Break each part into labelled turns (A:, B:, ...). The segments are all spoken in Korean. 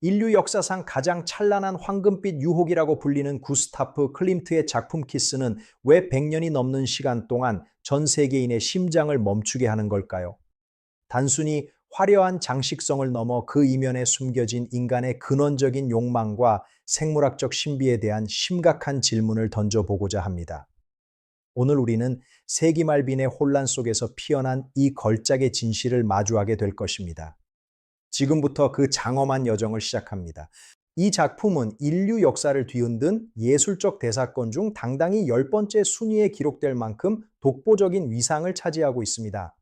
A: 인류 역사상 가장 찬란한 황금빛 유혹이라고 불리는 구스타프 클림트의 작품 키스는 왜 100년이 넘는 시간 동안 전 세계인의 심장을 멈추게 하는 걸까요? 단순히 화려한 장식성을 넘어 그 이면에 숨겨진 인간의 근원적인 욕망과 생물학적 신비에 대한 심각한 질문을 던져보고자 합니다. 오늘 우리는 세기 말 빈의 혼란 속에서 피어난 이 걸작의 진실을 마주하게 될 것입니다. 지금부터 그 장엄한 여정을 시작합니다. 이 작품은 인류 역사를 뒤흔든 예술적 대사건 중 당당히 10번째 순위에 기록될 만큼 독보적인 위상을 차지하고 있습니다.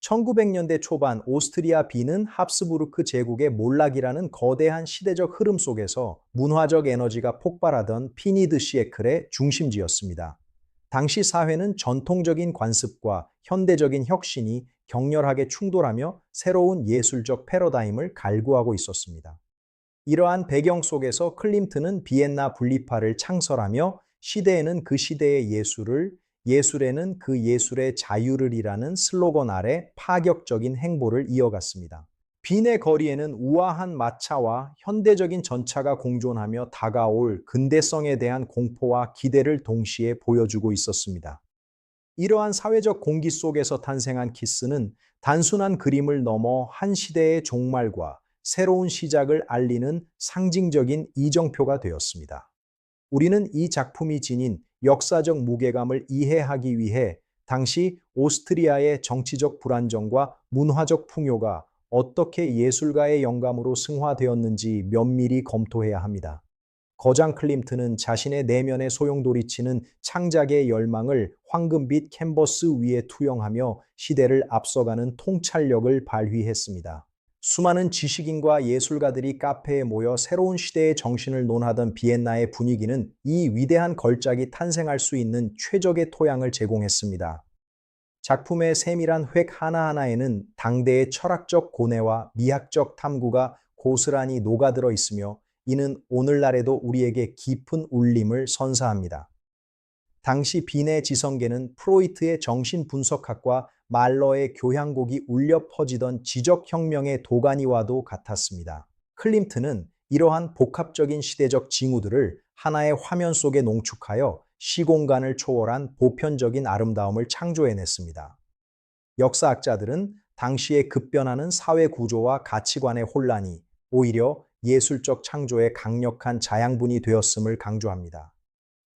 A: 1900년대 초반 오스트리아 비는 합스부르크 제국의 몰락이라는 거대한 시대적 흐름 속에서 문화적 에너지가 폭발하던 피니드 시에클의 중심지였습니다. 당시 사회는 전통적인 관습과 현대적인 혁신이 격렬하게 충돌하며 새로운 예술적 패러다임을 갈구하고 있었습니다. 이러한 배경 속에서 클림트는 비엔나 분리파를 창설하며 시대에는 그 시대의 예술을, 예술에는 그 예술의 자유를 이라는 슬로건 아래 파격적인 행보를 이어갔습니다. 빈의 거리에는 우아한 마차와 현대적인 전차가 공존하며 다가올 근대성에 대한 공포와 기대를 동시에 보여주고 있었습니다. 이러한 사회적 공기 속에서 탄생한 키스는 단순한 그림을 넘어 한 시대의 종말과 새로운 시작을 알리는 상징적인 이정표가 되었습니다. 우리는 이 작품이 지닌 역사적 무게감을 이해하기 위해 당시 오스트리아의 정치적 불안정과 문화적 풍요가 어떻게 예술가의 영감으로 승화되었는지 면밀히 검토해야 합니다. 거장 클림트는 자신의 내면에 소용돌이치는 창작의 열망을 황금빛 캔버스 위에 투영하며 시대를 앞서가는 통찰력을 발휘했습니다. 수많은 지식인과 예술가들이 카페에 모여 새로운 시대의 정신을 논하던 비엔나의 분위기는 이 위대한 걸작이 탄생할 수 있는 최적의 토양을 제공했습니다. 작품의 세밀한 획 하나하나에는 당대의 철학적 고뇌와 미학적 탐구가 고스란히 녹아들어 있으며 이는 오늘날에도 우리에게 깊은 울림을 선사합니다. 당시 빈의 지성계는 프로이트의 정신분석학과 말러의 교향곡이 울려 퍼지던 지적혁명의 도가니와도 같았습니다. 클림트는 이러한 복합적인 시대적 징후들을 하나의 화면 속에 농축하여 시공간을 초월한 보편적인 아름다움을 창조해냈습니다. 역사학자들은 당시의 급변하는 사회 구조와 가치관의 혼란이 오히려 예술적 창조의 강력한 자양분이 되었음을 강조합니다.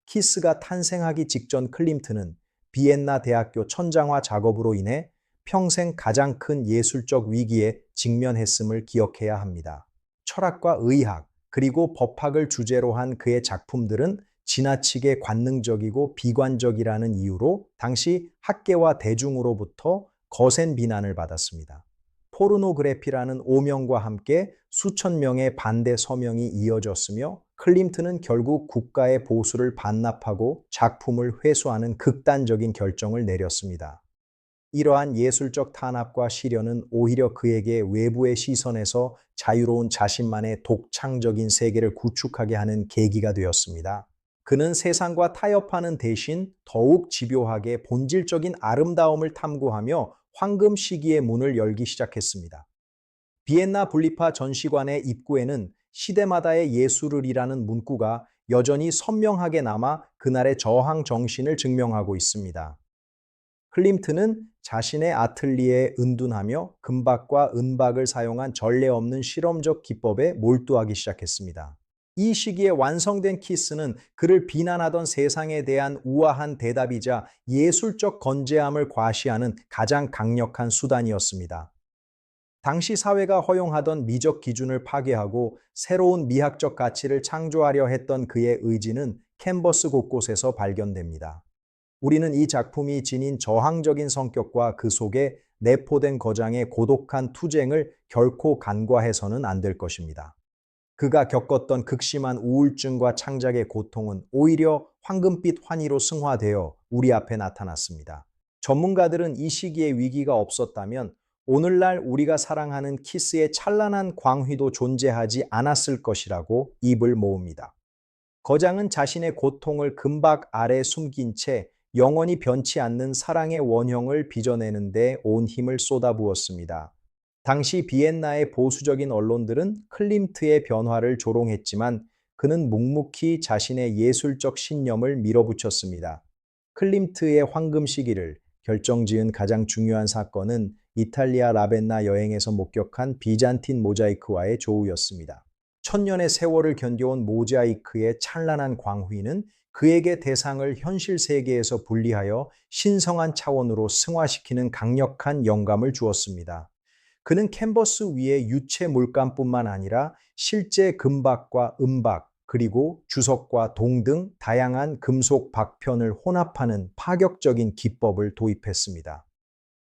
A: 키스가 탄생하기 직전 클림트는 비엔나 대학교 천장화 작업으로 인해 평생 가장 큰 예술적 위기에 직면했음을 기억해야 합니다. 철학과 의학, 그리고 법학을 주제로 한 그의 작품들은 지나치게 관능적이고 비관적이라는 이유로 당시 학계와 대중으로부터 거센 비난을 받았습니다. 포르노그래피라는 오명과 함께 수천 명의 반대 서명이 이어졌으며 클림트는 결국 국가의 보수를 반납하고 작품을 회수하는 극단적인 결정을 내렸습니다. 이러한 예술적 탄압과 시련은 오히려 그에게 외부의 시선에서 자유로운 자신만의 독창적인 세계를 구축하게 하는 계기가 되었습니다. 그는 세상과 타협하는 대신 더욱 집요하게 본질적인 아름다움을 탐구하며 황금 시기의 문을 열기 시작했습니다. 비엔나 분리파 전시관의 입구에는 시대마다의 예술을이라는 문구가 여전히 선명하게 남아 그날의 저항 정신을 증명하고 있습니다. 클림트는 자신의 아틀리에에 은둔하며 금박과 은박을 사용한 전례 없는 실험적 기법에 몰두하기 시작했습니다. 이 시기에 완성된 키스는 그를 비난하던 세상에 대한 우아한 대답이자 예술적 건재함을 과시하는 가장 강력한 수단이었습니다. 당시 사회가 허용하던 미적 기준을 파괴하고 새로운 미학적 가치를 창조하려 했던 그의 의지는 캔버스 곳곳에서 발견됩니다. 우리는 이 작품이 지닌 저항적인 성격과 그 속에 내포된 거장의 고독한 투쟁을 결코 간과해서는 안 될 것입니다. 그가 겪었던 극심한 우울증과 창작의 고통은 오히려 황금빛 환희로 승화되어 우리 앞에 나타났습니다. 전문가들은 이 시기에 위기가 없었다면 오늘날 우리가 사랑하는 키스의 찬란한 광휘도 존재하지 않았을 것이라고 입을 모읍니다. 거장은 자신의 고통을 금박 아래 숨긴 채 영원히 변치 않는 사랑의 원형을 빚어내는 데 온 힘을 쏟아부었습니다. 당시 비엔나의 보수적인 언론들은 클림트의 변화를 조롱했지만 그는 묵묵히 자신의 예술적 신념을 밀어붙였습니다. 클림트의 황금 시기를 결정지은 가장 중요한 사건은 이탈리아 라벤나 여행에서 목격한 비잔틴 모자이크와의 조우였습니다. 천년의 세월을 견뎌온 모자이크의 찬란한 광휘는 그에게 대상을 현실 세계에서 분리하여 신성한 차원으로 승화시키는 강력한 영감을 주었습니다. 그는 캔버스 위에 유체 물감뿐만 아니라 실제 금박과 은박, 그리고 주석과 동 등 다양한 금속 박편을 혼합하는 파격적인 기법을 도입했습니다.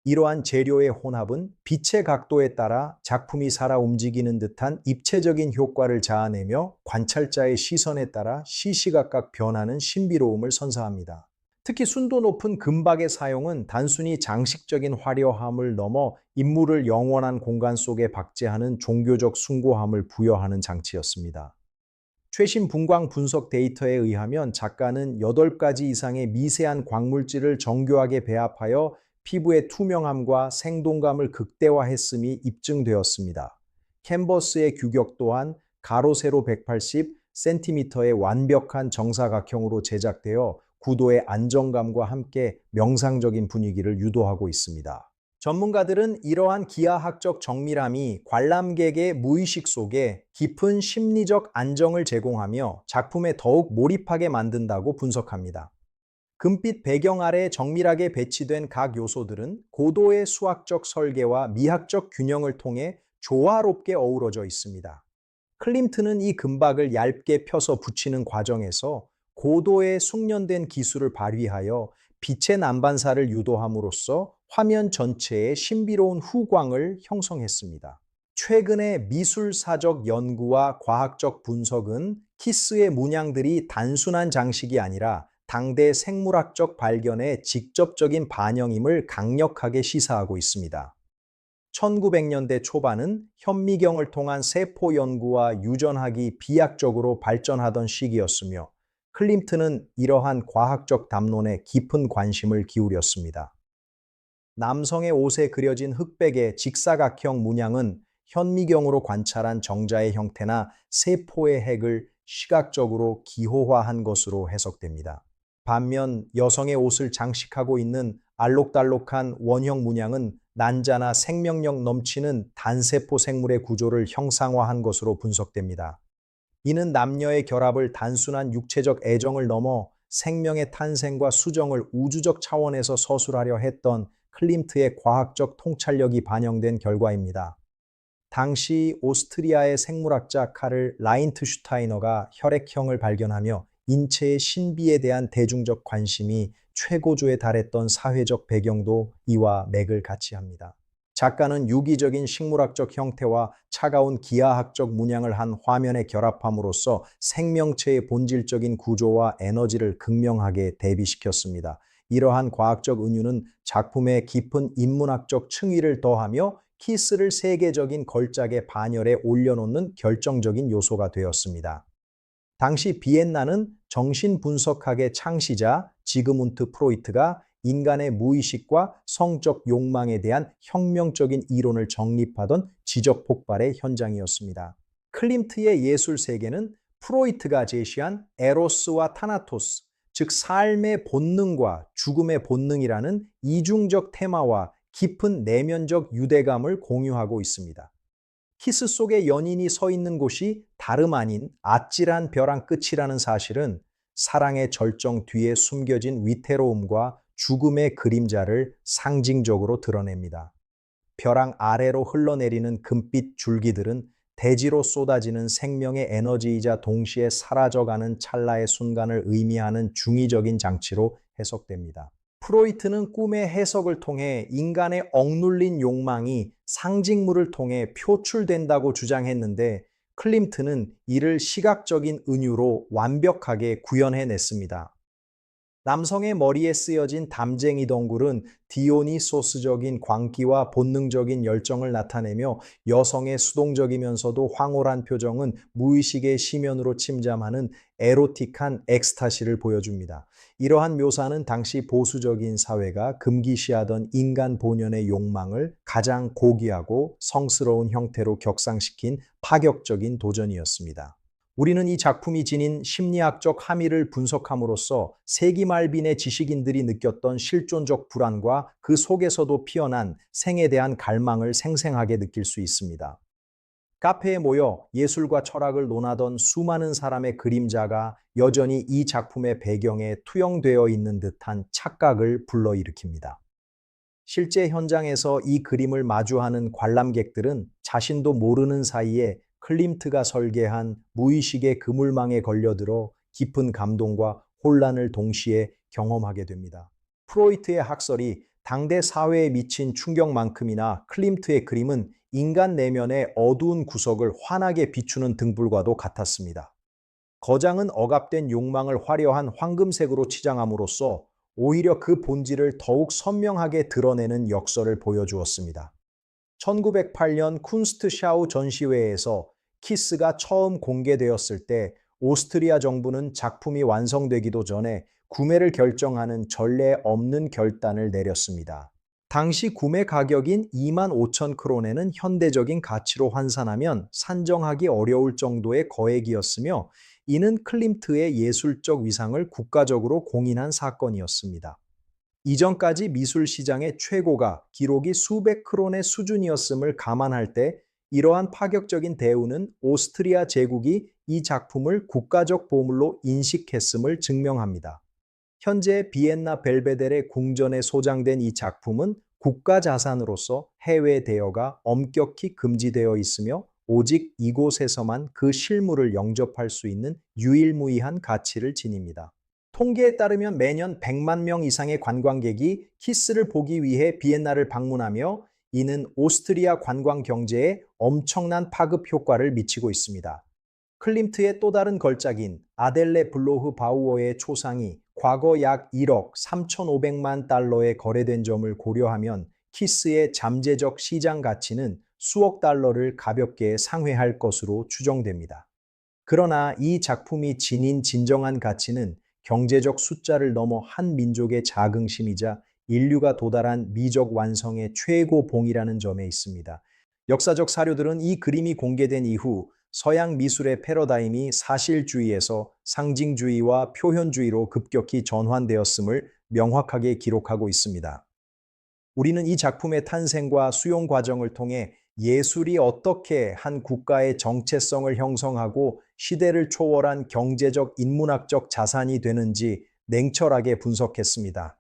A: 이러한 재료의 혼합은 빛의 각도에 따라 작품이 살아 움직이는 듯한 입체적인 효과를 자아내며 관찰자의 시선에 따라 시시각각 변하는 신비로움을 선사합니다. 특히 순도 높은 금박의 사용은 단순히 장식적인 화려함을 넘어 인물을 영원한 공간 속에 박제하는 종교적 숭고함을 부여하는 장치였습니다. 최신 분광 분석 데이터에 의하면 작가는 8가지 이상의 미세한 광물질을 정교하게 배합하여 피부의 투명함과 생동감을 극대화했음이 입증되었습니다. 캔버스의 규격 또한 가로 세로 180cm의 완벽한 정사각형으로 제작되어 구도의 안정감과 함께 명상적인 분위기를 유도하고 있습니다. 전문가들은 이러한 기하학적 정밀함이 관람객의 무의식 속에 깊은 심리적 안정을 제공하며 작품에 더욱 몰입하게 만든다고 분석합니다. 금빛 배경 아래 정밀하게 배치된 각 요소들은 고도의 수학적 설계와 미학적 균형을 통해 조화롭게 어우러져 있습니다. 클림트는 이 금박을 얇게 펴서 붙이는 과정에서 고도의 숙련된 기술을 발휘하여 빛의 난반사를 유도함으로써 화면 전체에 신비로운 후광을 형성했습니다. 최근의 미술사적 연구와 과학적 분석은 키스의 문양들이 단순한 장식이 아니라 당대 생물학적 발견의 직접적인 반영임을 강력하게 시사하고 있습니다. 1900년대 초반은 현미경을 통한 세포 연구와 유전학이 비약적으로 발전하던 시기였으며 클림트는 이러한 과학적 담론에 깊은 관심을 기울였습니다. 남성의 옷에 그려진 흑백의 직사각형 문양은 현미경으로 관찰한 정자의 형태나 세포의 핵을 시각적으로 기호화한 것으로 해석됩니다. 반면 여성의 옷을 장식하고 있는 알록달록한 원형 문양은 난자나 생명력 넘치는 단세포 생물의 구조를 형상화한 것으로 분석됩니다. 이는 남녀의 결합을 단순한 육체적 애정을 넘어 생명의 탄생과 수정을 우주적 차원에서 서술하려 했던 클림트의 과학적 통찰력이 반영된 결과입니다. 당시 오스트리아의 생물학자 카를 라인트슈타이너가 혈액형을 발견하며 인체의 신비에 대한 대중적 관심이 최고조에 달했던 사회적 배경도 이와 맥을 같이 합니다. 작가는 유기적인 식물학적 형태와 차가운 기하학적 문양을 한 화면에 결합함으로써 생명체의 본질적인 구조와 에너지를 극명하게 대비시켰습니다. 이러한 과학적 은유는 작품에 깊은 인문학적 층위를 더하며 키스를 세계적인 걸작의 반열에 올려놓는 결정적인 요소가 되었습니다. 당시 비엔나는 정신분석학의 창시자 지그문트 프로이트가 인간의 무의식과 성적 욕망에 대한 혁명적인 이론을 정립하던 지적 폭발의 현장이었습니다. 클림트의 예술 세계는 프로이트가 제시한 에로스와 타나토스, 즉 삶의 본능과 죽음의 본능이라는 이중적 테마와 깊은 내면적 유대감을 공유하고 있습니다. 키스 속에 연인이 서 있는 곳이 다름 아닌 아찔한 벼랑 끝이라는 사실은 사랑의 절정 뒤에 숨겨진 위태로움과 죽음의 그림자를 상징적으로 드러냅니다. 벼랑 아래로 흘러내리는 금빛 줄기들은 대지로 쏟아지는 생명의 에너지이자 동시에 사라져가는 찰나의 순간을 의미하는 중의적인 장치로 해석됩니다. 프로이트는 꿈의 해석을 통해 인간의 억눌린 욕망이 상징물을 통해 표출된다고 주장했는데 클림트는 이를 시각적인 은유로 완벽하게 구현해냈습니다. 남성의 머리에 쓰여진 담쟁이 덩굴은 디오니소스적인 광기와 본능적인 열정을 나타내며, 여성의 수동적이면서도 황홀한 표정은 무의식의 심연으로 침잠하는 에로틱한 엑스타시를 보여줍니다. 이러한 묘사는 당시 보수적인 사회가 금기시하던 인간 본연의 욕망을 가장 고귀하고 성스러운 형태로 격상시킨 파격적인 도전이었습니다. 우리는 이 작품이 지닌 심리학적 함의를 분석함으로써 세기 말빈의 지식인들이 느꼈던 실존적 불안과 그 속에서도 피어난 생에 대한 갈망을 생생하게 느낄 수 있습니다. 카페에 모여 예술과 철학을 논하던 수많은 사람의 그림자가 여전히 이 작품의 배경에 투영되어 있는 듯한 착각을 불러일으킵니다. 실제 현장에서 이 그림을 마주하는 관람객들은 자신도 모르는 사이에 클림트가 설계한 무의식의 그물망에 걸려들어 깊은 감동과 혼란을 동시에 경험하게 됩니다. 프로이트의 학설이 당대 사회에 미친 충격만큼이나 클림트의 그림은 인간 내면의 어두운 구석을 환하게 비추는 등불과도 같았습니다. 거장은 억압된 욕망을 화려한 황금색으로 치장함으로써 오히려 그 본질을 더욱 선명하게 드러내는 역설을 보여주었습니다. 1908년 쿤스트샤우 전시회에서 키스가 처음 공개되었을 때 오스트리아 정부는 작품이 완성되기도 전에 구매를 결정하는 전례 없는 결단을 내렸습니다. 당시 구매 가격인 25,000크론에는 현대적인 가치로 환산하면 산정하기 어려울 정도의 거액이었으며, 이는 클림트의 예술적 위상을 국가적으로 공인한 사건이었습니다. 이전까지 미술 시장의 최고가 기록이 수백 크론의 수준이었음을 감안할 때 이러한 파격적인 대우는 오스트리아 제국이 이 작품을 국가적 보물로 인식했음을 증명합니다. 현재 비엔나 벨베데레 궁전에 소장된 이 작품은 국가 자산으로서 해외 대여가 엄격히 금지되어 있으며, 오직 이곳에서만 그 실물을 영접할 수 있는 유일무이한 가치를 지닙니다. 통계에 따르면 매년 100만 명 이상의 관광객이 키스를 보기 위해 비엔나를 방문하며, 이는 오스트리아 관광 경제에 엄청난 파급 효과를 미치고 있습니다. 클림트의 또 다른 걸작인 아델레 블로흐 바우어의 초상이 과거 약 1억 3,500만 달러에 거래된 점을 고려하면 키스의 잠재적 시장 가치는 수억 달러를 가볍게 상회할 것으로 추정됩니다. 그러나 이 작품이 지닌 진정한 가치는 경제적 숫자를 넘어 한 민족의 자긍심이자 인류가 도달한 미적 완성의 최고봉이라는 점에 있습니다. 역사적 사료들은 이 그림이 공개된 이후 서양 미술의 패러다임이 사실주의에서 상징주의와 표현주의로 급격히 전환되었음을 명확하게 기록하고 있습니다. 우리는 이 작품의 탄생과 수용 과정을 통해 예술이 어떻게 한 국가의 정체성을 형성하고 시대를 초월한 경제적 인문학적 자산이 되는지 냉철하게 분석했습니다.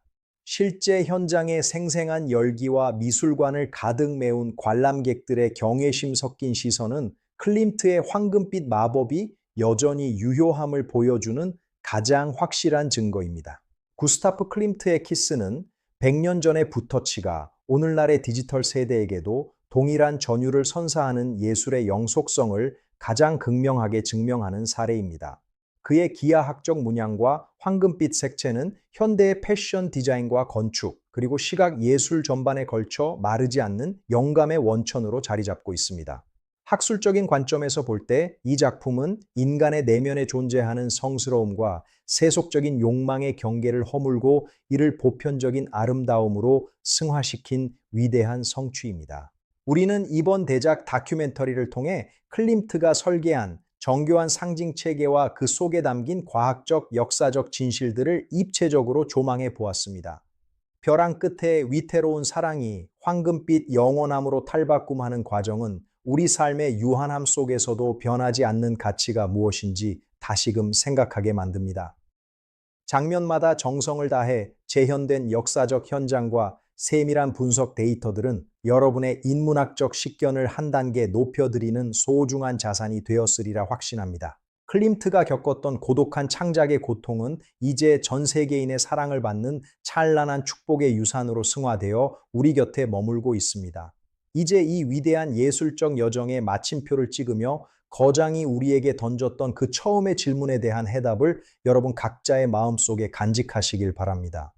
A: 실제 현장의 생생한 열기와 미술관을 가득 메운 관람객들의 경외심 섞인 시선은 클림트의 황금빛 마법이 여전히 유효함을 보여주는 가장 확실한 증거입니다. 구스타프 클림트의 키스는 100년 전의 붓터치가 오늘날의 디지털 세대에게도 동일한 전율을 선사하는 예술의 영속성을 가장 극명하게 증명하는 사례입니다. 그의 기하학적 문양과 황금빛 색채는 현대의 패션 디자인과 건축, 그리고 시각 예술 전반에 걸쳐 마르지 않는 영감의 원천으로 자리 잡고 있습니다. 학술적인 관점에서 볼 때 이 작품은 인간의 내면에 존재하는 성스러움과 세속적인 욕망의 경계를 허물고 이를 보편적인 아름다움으로 승화시킨 위대한 성취입니다. 우리는 이번 대작 다큐멘터리를 통해 클림트가 설계한 정교한 상징 체계와 그 속에 담긴 과학적, 역사적 진실들을 입체적으로 조망해 보았습니다. 벼랑 끝에 위태로운 사랑이 황금빛 영원함으로 탈바꿈하는 과정은 우리 삶의 유한함 속에서도 변하지 않는 가치가 무엇인지 다시금 생각하게 만듭니다. 장면마다 정성을 다해 재현된 역사적 현장과 세밀한 분석 데이터들은 여러분의 인문학적 식견을 한 단계 높여드리는 소중한 자산이 되었으리라 확신합니다. 클림트가 겪었던 고독한 창작의 고통은 이제 전 세계인의 사랑을 받는 찬란한 축복의 유산으로 승화되어 우리 곁에 머물고 있습니다. 이제 이 위대한 예술적 여정의 마침표를 찍으며 거장이 우리에게 던졌던 그 처음의 질문에 대한 해답을 여러분 각자의 마음속에 간직하시길 바랍니다.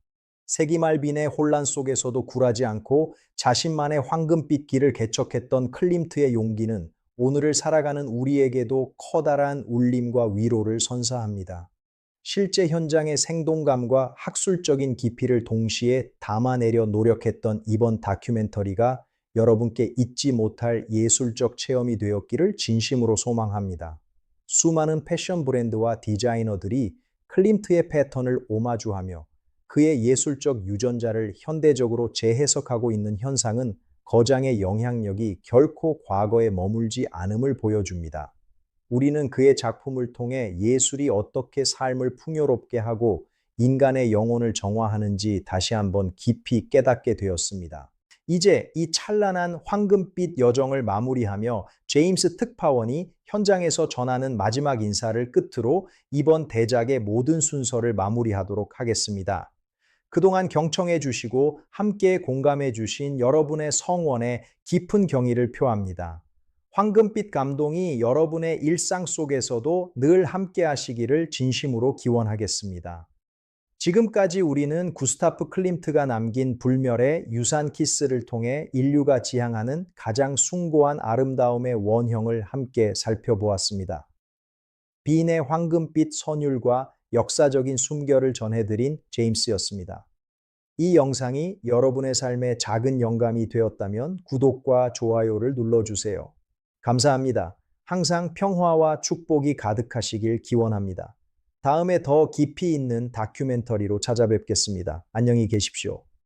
A: 세기말 빈의 혼란 속에서도 굴하지 않고 자신만의 황금빛 길을 개척했던 클림트의 용기는 오늘을 살아가는 우리에게도 커다란 울림과 위로를 선사합니다. 실제 현장의 생동감과 학술적인 깊이를 동시에 담아내려 노력했던 이번 다큐멘터리가 여러분께 잊지 못할 예술적 체험이 되었기를 진심으로 소망합니다. 수많은 패션 브랜드와 디자이너들이 클림트의 패턴을 오마주하며 그의 예술적 유전자를 현대적으로 재해석하고 있는 현상은 거장의 영향력이 결코 과거에 머물지 않음을 보여줍니다. 우리는 그의 작품을 통해 예술이 어떻게 삶을 풍요롭게 하고 인간의 영혼을 정화하는지 다시 한번 깊이 깨닫게 되었습니다. 이제 이 찬란한 황금빛 여정을 마무리하며 제임스 특파원이 현장에서 전하는 마지막 인사를 끝으로 이번 대작의 모든 순서를 마무리하도록 하겠습니다. 그동안 경청해 주시고 함께 공감해 주신 여러분의 성원에 깊은 경의를 표합니다. 황금빛 감동이 여러분의 일상 속에서도 늘 함께 하시기를 진심으로 기원하겠습니다. 지금까지 우리는 구스타프 클림트가 남긴 불멸의 유산 키스를 통해 인류가 지향하는 가장 숭고한 아름다움의 원형을 함께 살펴보았습니다. 빈의 황금빛 선율과 역사적인 숨결을 전해드린 제임스였습니다. 이 영상이 여러분의 삶에 작은 영감이 되었다면 구독과 좋아요를 눌러주세요. 감사합니다. 항상 평화와 축복이 가득하시길 기원합니다. 다음에 더 깊이 있는 다큐멘터리로 찾아뵙겠습니다. 안녕히 계십시오.